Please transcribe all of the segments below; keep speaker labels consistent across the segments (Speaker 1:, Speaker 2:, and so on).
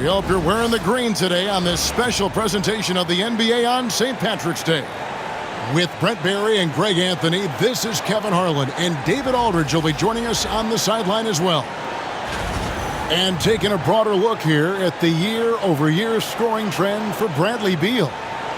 Speaker 1: We hope you're wearing the green today on this special presentation of the NBA on St. Patrick's Day. With Brent Barry and Greg Anthony, this is Kevin Harlan, and David Aldridge will be joining us on the sideline as well. And taking a broader look here at the year-over-year scoring trend for Bradley Beal.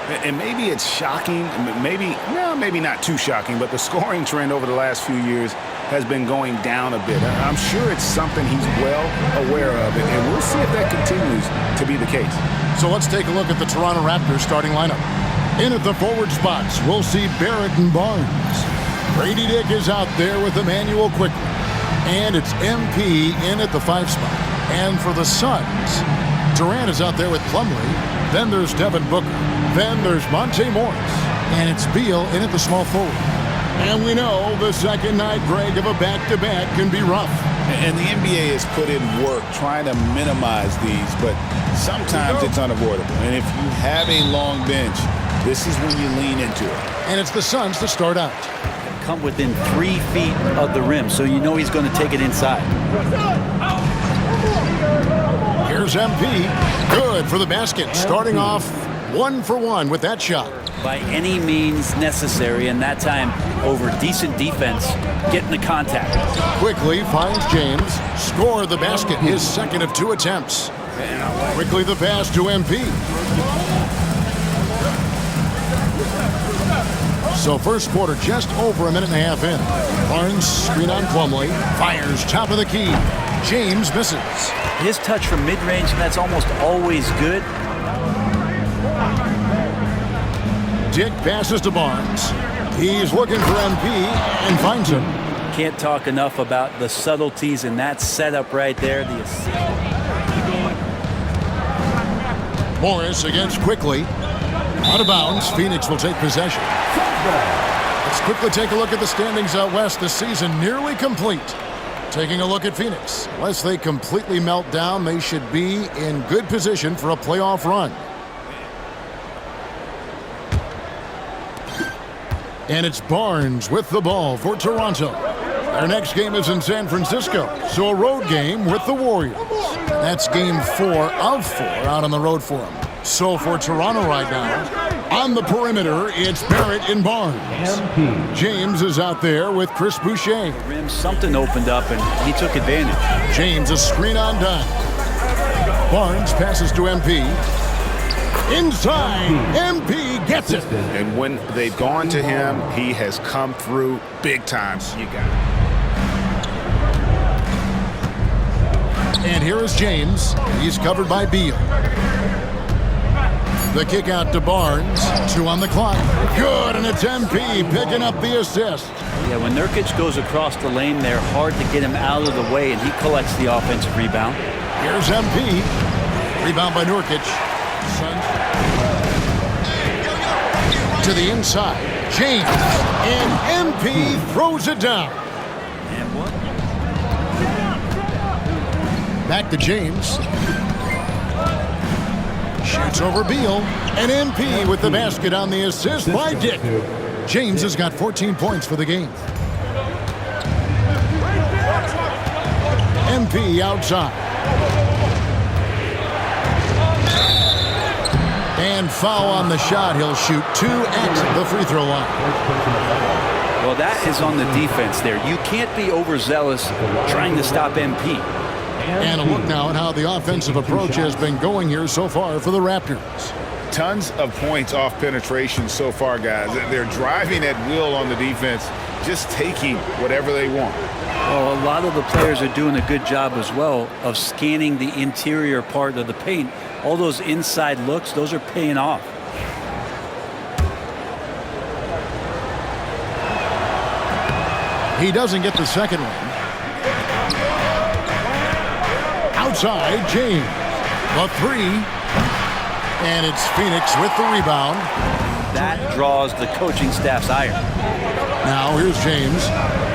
Speaker 2: And maybe it's shocking, maybe not too shocking, but the scoring trend over the last few years has been going down a bit. I'm sure it's something he's well aware of, and we'll see if that continues to be the case.
Speaker 1: So let's take a look at the Toronto Raptors starting lineup. In at the forward spots, we'll see Barrett and Barnes. Grady Dick is out there with Emmanuel Quickly. And it's MP in at the 5 spot. And for the Suns, Durant is out there with Plumlee. Then there's Devin Booker. Then there's Monte Morris. And it's Beal in at the small forward. And we know the second night, Greg, of a back-to-back can be rough.
Speaker 2: And the NBA has put in work trying to minimize these, but sometimes it's unavoidable. And if you have a long bench, this is when you lean into it.
Speaker 1: And it's the Suns to start out.
Speaker 3: Come within 3 feet of the rim, so you know he's going to take it inside.
Speaker 1: Here's MP. Good for the basket. Starting off 1 for 1 with that shot.
Speaker 3: By any means necessary, and that time over decent defense, getting the contact.
Speaker 1: Quickly finds James. Score the basket, his second of 2 attempts. Quickly the pass to MP. So first quarter just over a minute and a half in. Barnes screen on Plumlee. Fires top of the key. James misses.
Speaker 3: His touch from mid-range, that's almost always good.
Speaker 1: Dick passes to Barnes. He's looking for MP and finds him.
Speaker 3: Can't talk enough about the subtleties in that setup right there.
Speaker 1: Morris against Quickly. Out of bounds. Phoenix will take possession. Let's quickly take a look at the standings out west. The season nearly complete. Taking a look at Phoenix. Unless they completely melt down, they should be in good position for a playoff run. And it's Barnes with the ball for Toronto. Their next game is in San Francisco, so a road game with the Warriors. That's game 4 of 4 out on the road for them. So for Toronto right now, on the perimeter, it's Barrett and Barnes. James is out there with Chris Boucher.
Speaker 3: Rim, something opened up, and he took advantage.
Speaker 1: James, a screen on dime. Barnes passes to MP. Inside, MP gets it.
Speaker 2: And when they've gone to him, he has come through big time. You got it.
Speaker 1: And here is James. He's covered by Beal. The kick out to Barnes. 2 on the clock. Good, and it's MP picking up the assist.
Speaker 3: Yeah, when Nurkic goes across the lane there, hard to get him out of the way, and he collects the offensive rebound.
Speaker 1: Here's MP. Rebound by Nurkic. To the inside. James. And MP throws it down.
Speaker 3: And what?
Speaker 1: Back to James. Shoots over Beal. And MP with the basket on the assist by Dick. James has got 14 points for the game. MP outside. And foul on the shot. He'll shoot 2 at the free throw line.
Speaker 3: Well, that is on the defense there. You can't be overzealous trying to stop MP.
Speaker 1: And a look now at how the offensive approach has been going here so far for the Raptors.
Speaker 2: Tons of points off penetration so far, guys. They're driving at will on the defense, just taking whatever they want.
Speaker 3: Well, a lot of the players are doing a good job as well of scanning the interior part of the paint. All those inside looks, those are paying off.
Speaker 1: He doesn't get the second one. Outside, James. The 3. And it's Phoenix with the rebound.
Speaker 3: That draws the coaching staff's ire.
Speaker 1: Now here's James.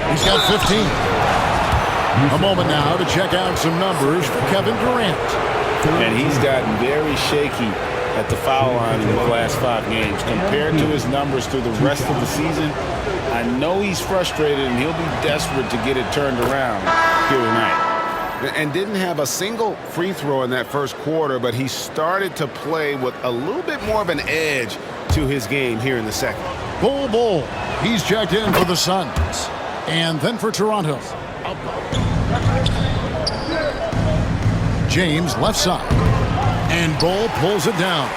Speaker 1: He's got 15. A moment now to check out some numbers for Kevin Durant.
Speaker 2: And he's gotten very shaky at the foul line in the last 5 games. Compared to his numbers through the rest of the season, I know he's frustrated and he'll be desperate to get it turned around here tonight. and didn't have a single free throw in that first quarter, but he started to play with a little bit more of an edge to his game here in the second.
Speaker 1: Bull. He's checked in for the Suns. And then for Toronto. James left side. And Bull pulls it down.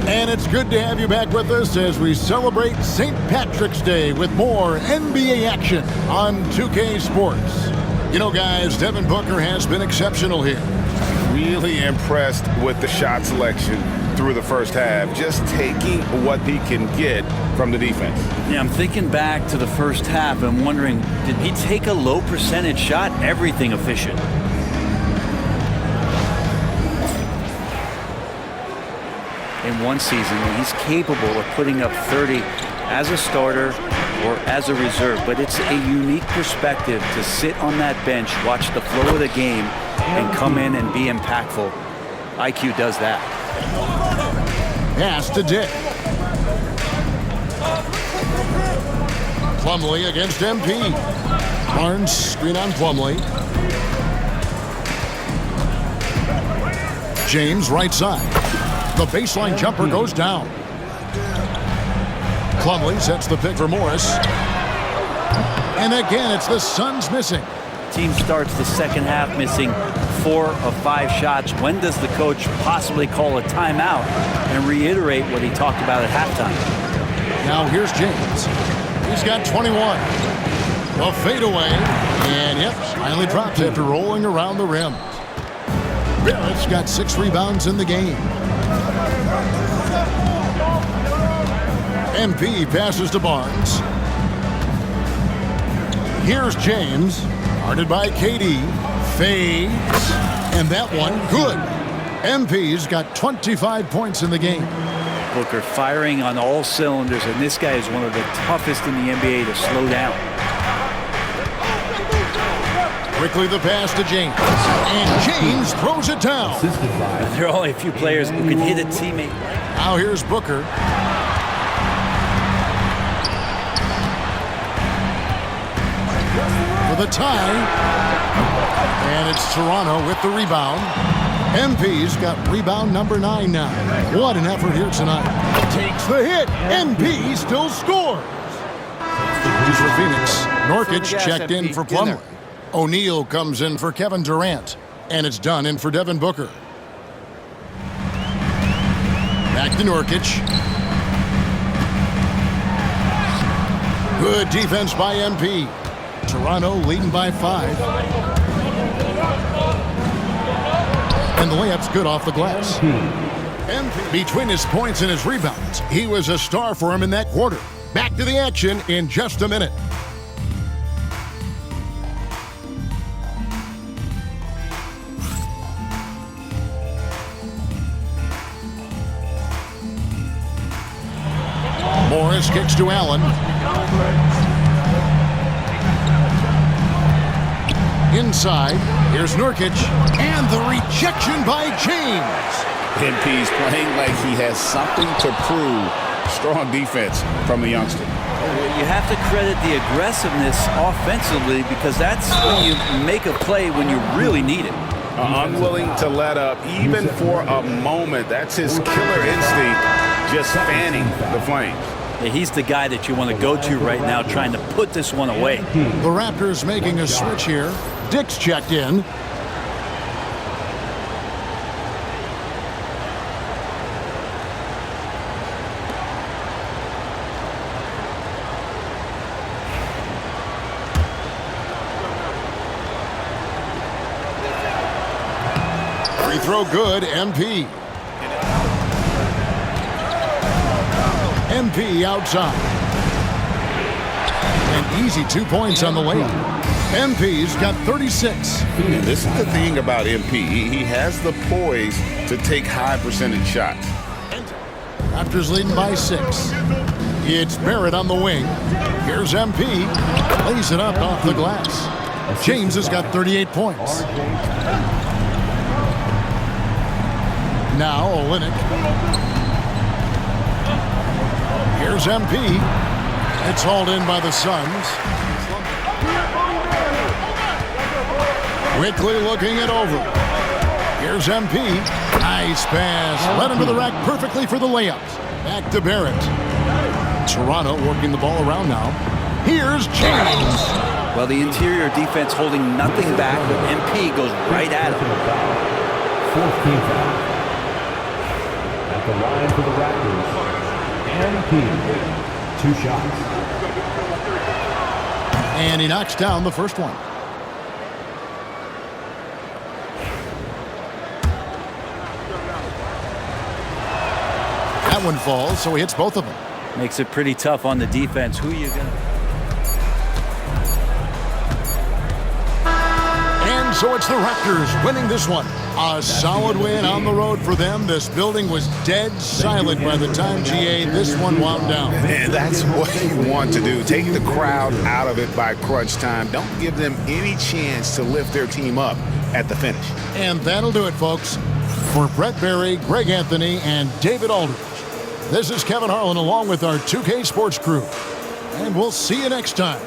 Speaker 1: And it's good to have you back with us as we celebrate St. Patrick's Day with more NBA action on 2K Sports. You know, guys, Devin Booker has been exceptional here.
Speaker 2: Really impressed with the shot selection through the first half, just taking what he can get from the defense.
Speaker 3: Yeah, I'm thinking back to the first half and wondering, did he take a low percentage shot? Everything efficient. In one season, he's capable of putting up 30 as a starter or as a reserve, but it's a unique perspective to sit on that bench, watch the flow of the game, and come in and be impactful. IQ does that.
Speaker 1: Pass to Dick. Plumlee against MP. Barnes screen on Plumlee. James right side. The baseline jumper goes down. Plumlee sets the pick for Morris. And again, it's the Suns missing.
Speaker 3: Team starts the second half missing 4 of 5 shots. When does the coach possibly call a timeout and reiterate what he talked about at halftime?
Speaker 1: Now here's James. He's got 21. A fadeaway. And yep, finally drops after rolling around the rim. Barrett's got 6 rebounds in the game. MP passes to Barnes. Here's James. Guarded by KD. Fades. And that one, good. MP's got 25 points in the game.
Speaker 3: Booker firing on all cylinders, and this guy is one of the toughest in the NBA to slow down.
Speaker 1: Quickly the pass to James. And James throws it down.
Speaker 3: There are only a few players who can hit a teammate.
Speaker 1: Now here's Booker. For the tie. And it's Toronto with the rebound. MP's got rebound number 9 now. What an effort here tonight. Takes the hit. MP still scores. He's for Phoenix. Nurkic checked in for Plumlee. O'Neal comes in for Kevin Durant. And it's done in for Devin Booker. Back to Nurkic. Good defense by MP. Toronto leading by 5. And the layup's good off the glass. MP, between his points and his rebounds, he was a star for him in that quarter. Back to the action in just a minute. Morris kicks to Allen. Inside, here's Nurkic, and the rejection by James.
Speaker 2: MP's playing like he has something to prove. Strong defense from the youngster.
Speaker 3: You have to credit the aggressiveness offensively, because that's when you make a play when you really need it.
Speaker 2: Unwilling to let up even for a moment. That's his killer instinct, just fanning the flames.
Speaker 3: Yeah, he's the guy that you want to go to right now, trying to put this one away.
Speaker 1: The Raptors making a switch here. Dick's checked in. Free throw good, MP. MP outside. An easy 2 points on the layup. MP's got 36.
Speaker 2: And this is the thing about MP. He has the poise to take high percentage shots.
Speaker 1: Raptors leading by 6. It's Barrett on the wing. Here's MP. Lays it up off the glass. James has got 38 points. Now Olynyk. Here's MP. It's hauled in by the Suns. Quickly looking it over. Here's MP. Nice pass. Led him to the rack perfectly for the layups. Back to Barrett. Toronto working the ball around now. Here's James.
Speaker 3: Well, the interior defense holding nothing back, but MP goes right at him.
Speaker 4: Fourth team foul. At the line for the Raptors, MP. 2 shots.
Speaker 1: And he knocks down the first one. That one falls, so he hits both of them.
Speaker 3: Makes it pretty tough on the defense. Who are you going to...
Speaker 1: And so it's the Raptors winning this one. A solid win on the road for them. This building was dead silent by the time, GA, this one wound down.
Speaker 2: And that's what you want to do. Take the crowd out of it by crunch time. Don't give them any chance to lift their team up at the finish.
Speaker 1: And that'll do it, folks. For Brett Berry, Greg Anthony, and David Aldridge, this is Kevin Harlan along with our 2K Sports crew. And we'll see you next time.